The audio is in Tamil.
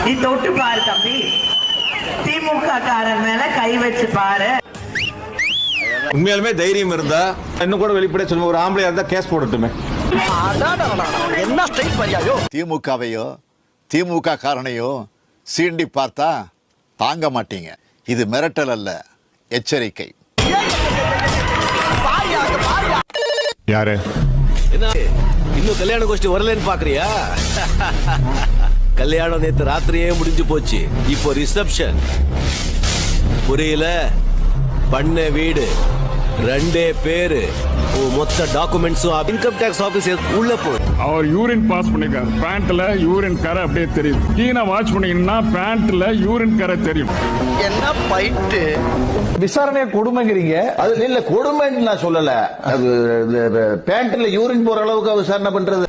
நீ தொட்டு பாரு தம்பி, திமுக காரன் மேல கை வச்சு பாரு. உண்மையாலுமே தைரியம் இருந்தா இன்னும் கூட வெளிப்படையா சொல்லுங்க, ஒரு ஆம்பளையா இருந்தா கேஸ் போடட்டுமே. என்ன ஸ்ட்ரைட் பையாயோ. திமுகவையோ திமுக காரனையோ சீண்டி பார்த்தா தாங்க மாட்டீங்க. இது மிரட்டல் அல்ல, எச்சரிக்கை. யாரு இன்னும் கல்யாண கோஷ்டி வரலன்னு பாக்குறியா? கல்யாணம் நேத்து ராத்திரியே முடிஞ்சு போச்சு. இப்போ ரிசப்ஷன். புரியல? பண்ண வீடு, 2 பேரு, மொத்த டாக்குமெண்ட்ஸும் இன்கம் டாக்ஸ் ஆபீஸ் உள்ள போ. அவர் யூரின் பாஸ் பண்ணிருக்காரு. பேண்ட்ல யூரின் கரை அப்படியே தெரியும். கீழே வாட்ச் பண்ணீங்கன்னா பேண்ட்ல யூரின் கரை தெரியும். என்ன பைட்டு விசாரணை கொடுமைங்கிறீங்க. அது இல்ல, கொடுமைன்னு நான் சொல்லல. அது பேண்ட்ல யூரின் போற அளவுக்கு விசாரணை பண்றது